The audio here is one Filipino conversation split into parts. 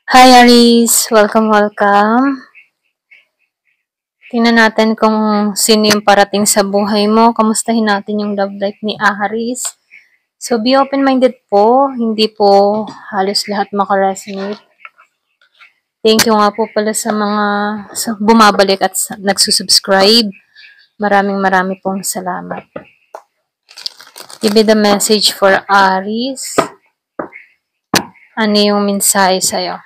Hi Aris! Welcome, welcome. Tingnan natin kung sino yung parating sa buhay mo. Kamustahin natin yung love life ni Aris. So, be open-minded po. Hindi po halos lahat makaresonate. Thank you nga po pala sa mga bumabalik at nagsusubscribe. Marami pong salamat. Give me the message for Aris. Ano yung mensahe sa'yo?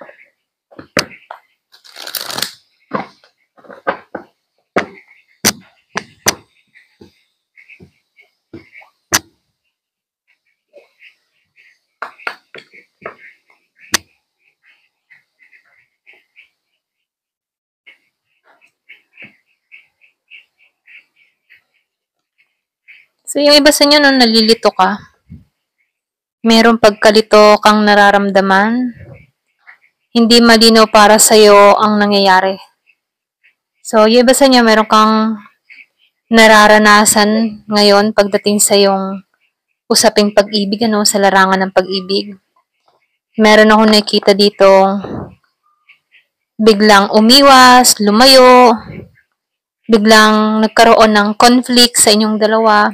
So, yung iba sa inyo, no, nalilito ka. Merong pagkalito kang nararamdaman. Hindi malinaw para sa'yo ang nangyayari. So, yung iba sa inyo, meron kang nararanasan ngayon pagdating sa yung usaping pag-ibig, sa larangan ng pag-ibig. Meron akong nakikita dito biglang umiwas, lumayo, biglang nagkaroon ng conflict sa inyong dalawa.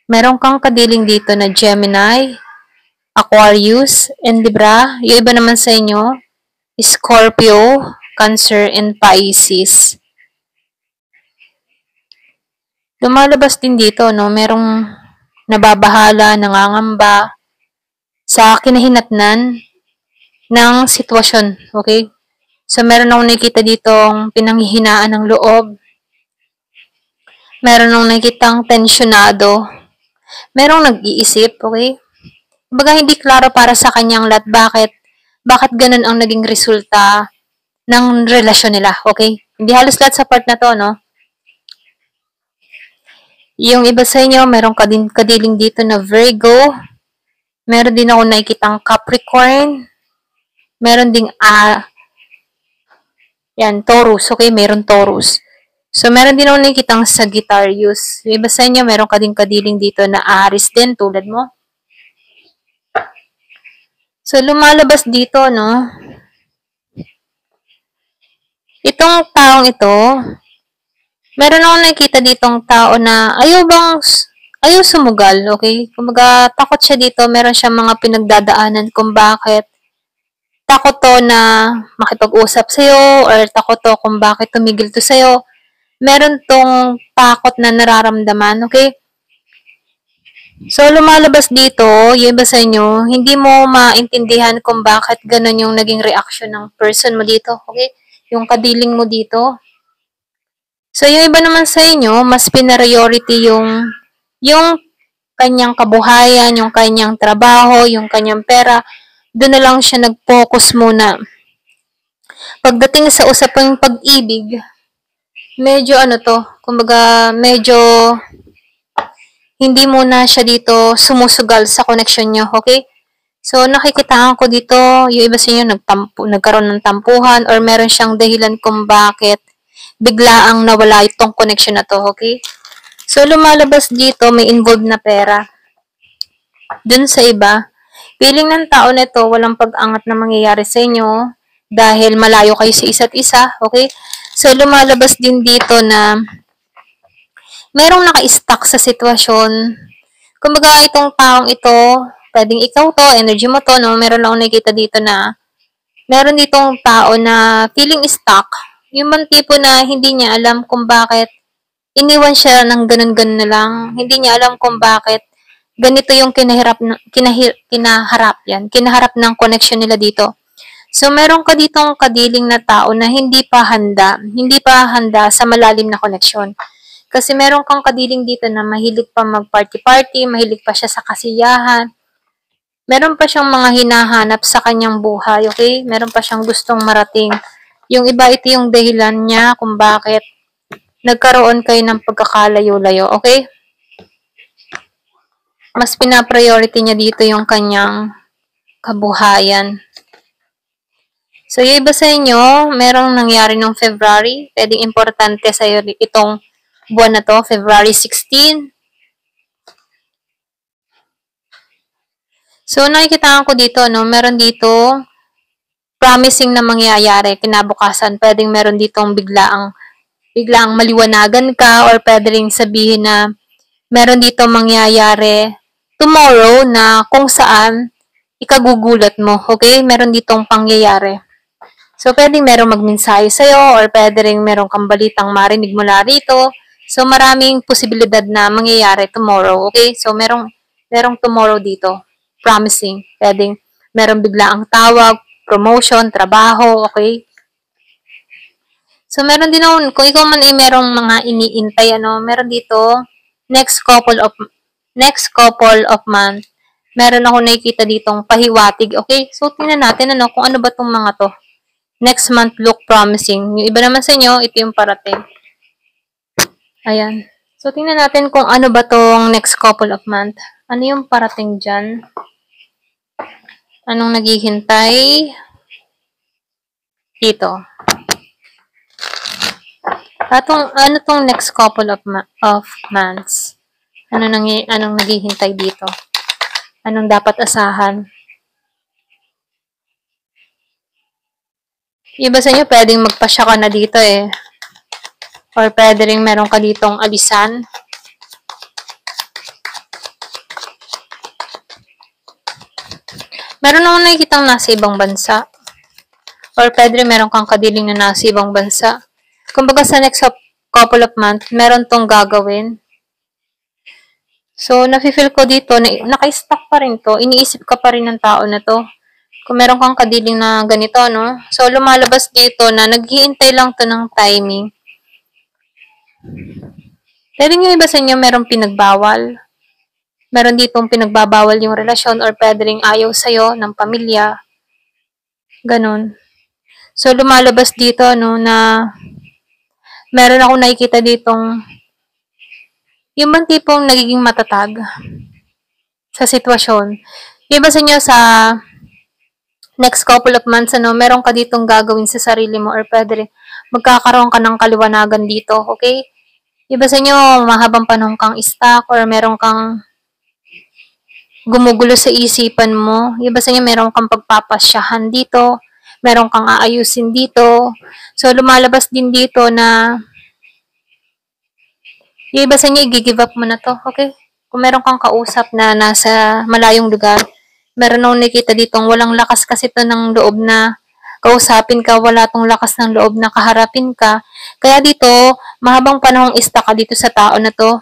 Meron kang kadiling dito na Gemini, Aquarius, and Libra. Yung iba naman sa inyo, Scorpio, Cancer, and Pisces. Lumalabas din dito, merong nababahala, nangangamba sa kinahinatnan ng sitwasyon, okay? So, meron akong nakikita ditong pinanghihinaan ng loob. Meron akong nakikitang tensyonado. Merong nag-iisip, okay? Kumbaga, hindi klaro para sa kanyang lahat bakit ganun ang naging resulta ng relasyon nila, okay? Hindi halos lahat sa part na to, Yung iba sa inyo, meron kadiling dito na Virgo. Meron din ako nakikitang Capricorn. Meron ding Taurus. Okay, meron Taurus. So, meron din ako nakikitang Sagittarius. Yung iba sa inyo, meron kadiling dito na Aries din, tulad mo. So, lumalabas dito, itong taong ito, meron akong nakikita ditong tao na ayaw sumugal, okay? Kumbaga, takot siya dito, meron siyang mga pinagdadaanan kung bakit takot to na makipag-usap sa'yo or takot to kung bakit tumigil to sa'yo. Meron tong takot na nararamdaman, okay? So, lumalabas dito, yung iba sa inyo, hindi mo maintindihan kung bakit ganun yung naging reaction ng person mo dito, okay? Yung kadiling mo dito. So, yung iba naman sa inyo, mas priority yung kanyang kabuhayan, yung kanyang trabaho, yung kanyang pera. Doon na lang siya nag-focus muna. Pagdating sa usapang pag-ibig, medyo kumbaga medyo hindi muna siya dito sumusugal sa connection nyo, okay? So, nakikitaan ko dito, yung iba sa inyo nagkaroon ng tampuhan or meron siyang dahilan kung bakit biglaang nawala itong connection na to, okay? So, lumalabas dito, may involved na pera. Dun sa iba, feeling ng tao na ito, walang pag-angat na mangyayari sa inyo dahil malayo kayo sa isa't isa, okay? So, lumalabas din dito na merong naka-stuck sa sitwasyon. Kumbaga, itong taong ito, pwedeng ikaw to, energy mo to, Meron lang nakikita dito na meron ditong tao na feeling stuck. Yung man tipo na hindi niya alam kung bakit iniwan siya ng ganun-ganun na lang. Hindi niya alam kung bakit ganito yung kinaharap ng connection nila dito. So, meron ka ditong kadiling na tao na hindi pa handa sa malalim na connection. Kasi meron kang kadiling dito na mahilig pa mag-party-party, mahilig pa siya sa kasiyahan. Meron pa siyang mga hinahanap sa kanyang buhay, okay? Meron pa siyang gustong marating. Yung iba, ito yung dahilan niya kung bakit nagkaroon kayo ng pagkakalayo-layo, okay? Mas pina-priority niya dito yung kanyang kabuhayan. So, yung iba sa inyo, merong nangyari noong February. Pwedeng importante sa iyo itong buwan na to, February 16. So, nakikita ko dito, meron dito promising na mangyayari kinabukasan. Pwedeng meron ditong biglaang maliwanagan ka, or pwede ring sabihin na meron dito mangyayari tomorrow na kung saan ikagugulat mo. Okay? Meron ditong pangyayari. So, pwedeng merong magmensahe sa'yo, or pwede ring merong kang balitang marinig mula rito. So, maraming posibilidad na mangyayari tomorrow. Okay? So, merong tomorrow dito. Promising. Pwedeng merong biglaang tawag, promotion, trabaho. Okay? So, meron din ako, kung ikaw man ay merong mga iniintay, meron dito, next couple of month, meron ako nakikita ditong pahiwatig. Okay? So, tingnan natin, kung ano ba tong mga to. Next month look promising. Yung iba naman sa inyo, ito yung parating. Ayan. So, tingnan natin kung ano ba tong next couple of month. Ano yung parating dyan? Anong naghihintay? Dito. Ano tong next couple of months? Anong naghihintay dito? Anong dapat asahan? Iba sa inyo, pwedeng magpasya ka na dito eh. Or pwede rin meron ka ditong alisan. Meron akong nakikitang nasa ibang bansa. Or pwede rin meron kang kadiling na nasa ibang bansa. Kumbaga sa next couple of months, meron tong gagawin. So, nafe-feel ko dito, naka-stuck pa rin to. Iniisip ka pa rin ng tao na to. Kung meron kang kadiling na ganito, no? So, lumalabas dito na naghihintay lang to ng timing. Pwede nyo iba sa inyo merong pinagbawal. Meron ditong pinagbabawal yung relasyon, or pwede rin ayaw sa'yo ng pamilya. Ganon. So, lumalabas dito, no, na meron akong nakikita ditong yung bang tipong nagiging matatag sa sitwasyon. Yung iba sa inyo sa next couple of months, meron ka ditong gagawin sa sarili mo, or pwede rin magkakaroon ka ng kaliwanagan dito, okay? Iba sa inyo, mahabang panahon kang stuck, or meron kang gumugulo sa isipan mo. Iba sa inyo, meron kang pagpapasyahan dito, meron kang aayusin dito. So, lumalabas din dito na yung iba sa inyo, i-give up mo na to, okay? Kung meron kang kausap na nasa malayong lugar, meron akong nakikita ditong walang lakas kasi to ng loob na kausapin ka, wala tong lakas ng loob na kaharapin ka. Kaya dito, mahabang panahong stuck ka dito sa tao na to.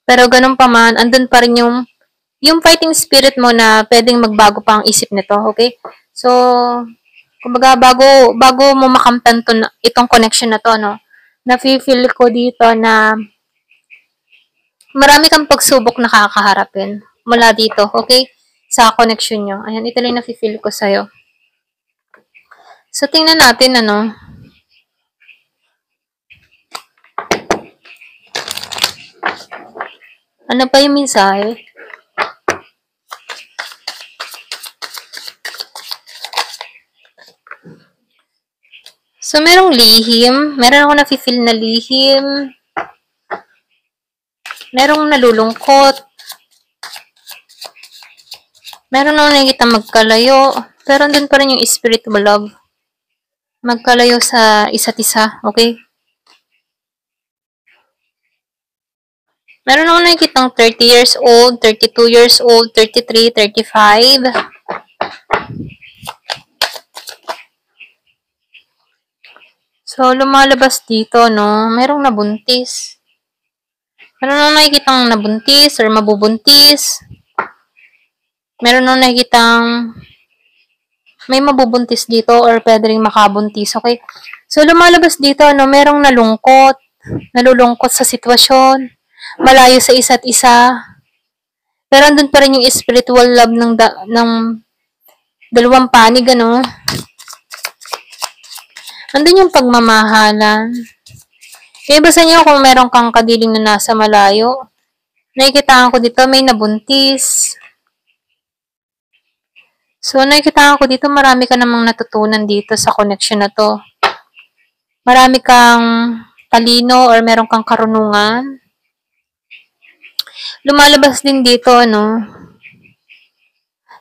Pero ganun pa man, andun pa rin yung fighting spirit mo na pwedeng magbago pa ang isip nito, okay? So, kumbaga, bago mo makamtan to, itong connection na to, nafe-feel ko dito na marami kang pagsubok na kakaharapin mula dito, okay? Sa connection nyo. Ayan, ito lang nafe-feel ko sa'yo. So, tingnan natin, ano pa yung mensahe? So, merong lihim. Meron ako nafe-feel na lihim. Merong nalulungkot. Meron ako nakikita magkalayo. Pero andun pa rin yung spiritual love. Magkalayo sa isa't isa. Okay? Meron ako nakikitang 30 years old, 32 years old, 33, 35. So, lumalabas dito, merong nabuntis. Meron akong nakikitang nabuntis or mabubuntis. Meron akong nakikitang may mabubuntis dito or pwede rin makabuntis, okay? So, lumalabas dito, merong nalulungkot sa sitwasyon, malayo sa isa't isa. Pero andun pa rin yung spiritual love ng dalawang panig, andun yung pagmamahalan. Yung iba sa inyo, kung meron kang kadiling na nasa malayo, nakikitaan ko dito, may nabuntis. So, nakikitaan ko dito, marami ka namang natutunan dito sa connection na to. Marami kang talino or meron kang karunungan. Lumalabas din dito,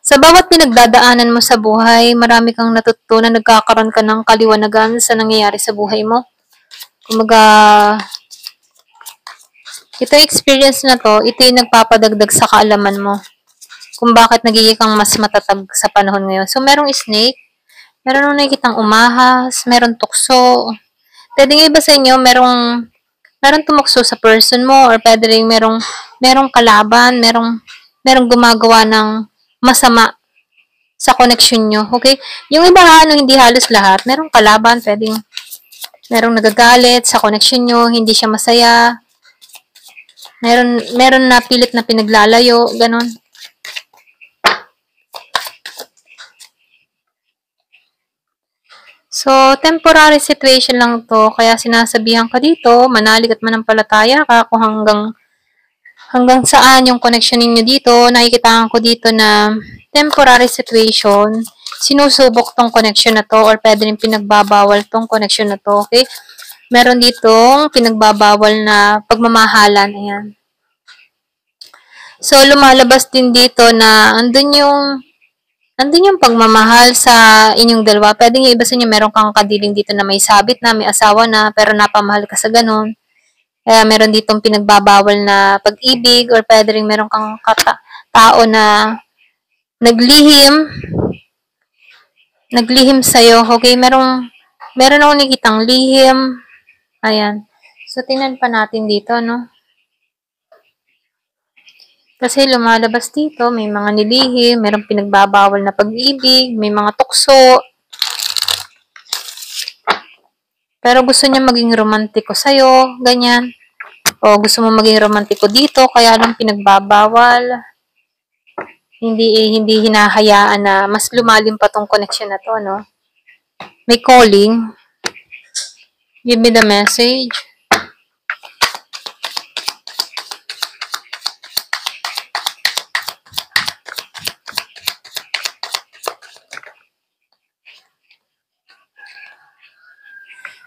Sa bawat pinagdadaanan mo sa buhay, marami kang natutunan, nagkakaroon ka ng kaliwanagan sa nangyayari sa buhay mo. Kumbaga, ito experience na to, ito yung nagpapadagdag sa kaalaman mo kung bakit nagiging kang mas matatag sa panahon ngayon. So, merong snake, meron nung nakikitang umahas, meron tukso. Pwede nga iba sa inyo, merong tumukso sa person mo or pwede rin merong kalaban, merong gumagawa ng masama sa connection nyo. Okay? Yung iba hindi halos lahat, merong kalaban, merong nagagalit sa connection nyo, hindi siya masaya. Meron na pilit na pinaglalayo, ganon. So, temporary situation lang to, kaya sinasabihan ka dito, manalig at manampalataya ka kung hanggang saan yung connection ninyo dito. Nakikitaan ko dito na temporary situation, sinusubok tong connection na to or pwede rin pinagbabawal tong connection na to, okay? Meron ditong pinagbabawal na pagmamahalan, ayan. So, lumalabas din dito na andun yung pagmamahal sa inyong dalawa. Pwede nga iba sa inyo, meron kang kadiling dito na may sabit na, may asawa na, pero napamahal ka sa ganun. Kaya meron ditong pinagbabawal na pag-ibig or pwede rin meron kang tao na naglihim sa'yo. Okay, meron akong nakitang lihim. Ayan. So, tingnan pa natin dito, no? Kasi lumalabas dito, may mga nilihim, merong pinagbabawal na pag-ibig, may mga tukso. Pero gusto niya maging romantiko sa'yo, ganyan. O gusto mo maging romantiko dito, kaya lang pinagbabawal. Hindi hinahayaan na mas lumalim pa tong connection na to, no? May calling. Give me the message.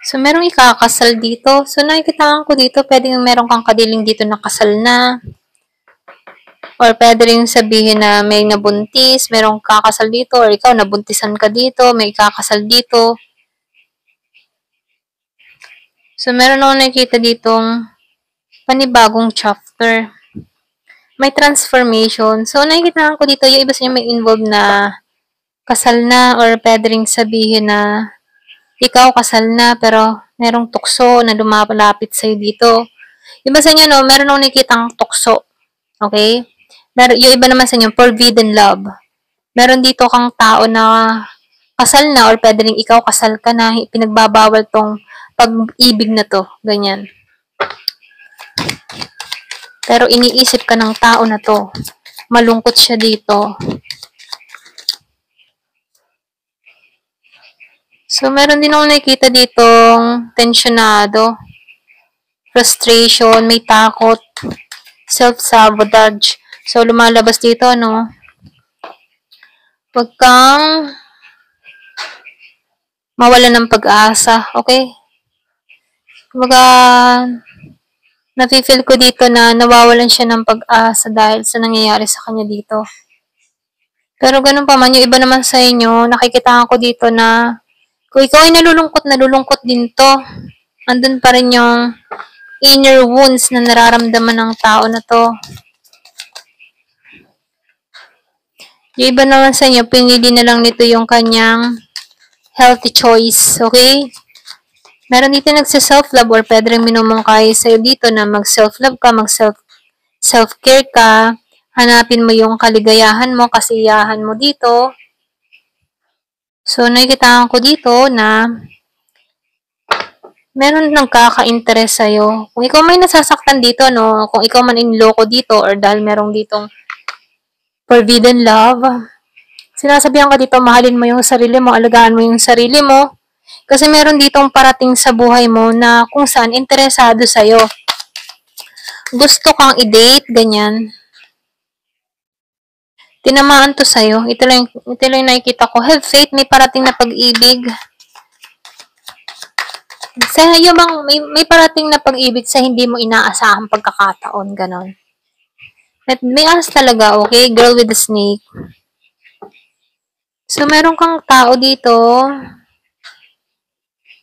So, merong ikakasal dito. So, nakikitaan ko dito, pwedeng meron kang kadiling dito na kasal na. Or pwede rin sabihin na may nabuntis, merong kakasal dito, or ikaw nabuntisan ka dito, may ikakasal dito. So, meron akong nakikita ditong panibagong chapter. May transformation. So, nakikitaan ko dito, yung iba sa inyo may involved na kasal na, or pwede rin sabihin na ikaw kasal na, pero merong tukso na lumalapit sa'yo dito. Iba sa inyo, no, meron akong nakikitang tukso. Okay? Yung iba naman sa inyo, forbidden love. Meron dito kang tao na kasal na, or pwede rin ikaw kasal ka na, pinagbabawal tong pag-ibig na to. Ganyan. Pero iniisip ka ng tao na to. Malungkot siya dito. So, meron din akong nakikita ditong tensionado, frustration, may takot, self-sabotage. So, lumalabas dito, no? Huwag kang mawala ng pag-asa, okay? Kumbaga, nafe-feel ko dito na nawawalan siya ng pag-asa dahil sa nangyayari sa kanya dito. Pero ganun pa man, yung iba naman sa inyo, nakikita ko dito na kung ikaw ay nalulungkot din to. Andun pa rin yung inner wounds na nararamdaman ng tao na to. Yung iba naman sa inyo, pinili na lang nito yung kanyang healthy choice, okay? Meron dito nagsa-self-love or pwede rin minumungkay sa'yo dito na mag-self-love ka, mag-self-care ka, hanapin mo yung kaligayahan mo, kasiyahan mo dito. So, nakikita ko dito na meron nagkaka-interest sa'yo. Kung ikaw may nasasaktan dito, no, kung ikaw man inloko dito or dahil merong ditong forbidden love, sinasabihan ka dito, mahalin mo yung sarili mo, alagaan mo yung sarili mo, kasi meron ditong parating sa buhay mo na kung saan interesado sa'yo. Gusto kang i-date, ganyan. Tinamaan to sa'yo. Ito lang yung nakikita ko. Have faith, may parating na pag-ibig. Sa'yo bang may parating na pag-ibig sa hindi mo inaasahang pagkakataon, ganon. May ask talaga, okay? Girl with the snake. So, meron kang tao dito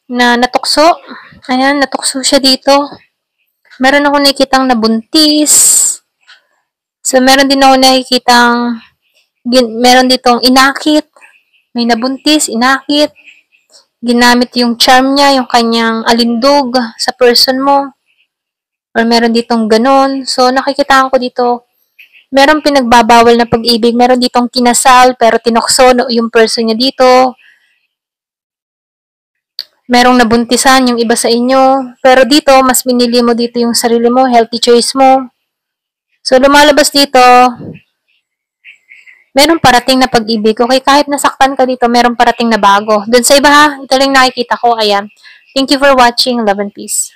na natukso. Ayan, natukso siya dito. Meron ako nakikitang nabuntis. So, meron din ako nakikitang meron ditong inakit. May nabuntis, inakit. Ginamit yung charm niya, yung kanyang alindog sa person mo. Or meron ditong ganun. So, nakikitaan ko dito, meron pinagbabawal na pag-ibig. Meron ditong kinasal, pero tinokso yung person niya dito. Merong nabuntisan yung iba sa inyo. Pero dito, mas minili mo dito yung sarili mo, healthy choice mo. So, lumalabas dito, meron parating na pag-ibig. Okay, kahit nasaktan ka dito, meron parating na bago. Doon sa iba ha, ito lang nakikita ko. Ayan. Thank you for watching. Love and peace.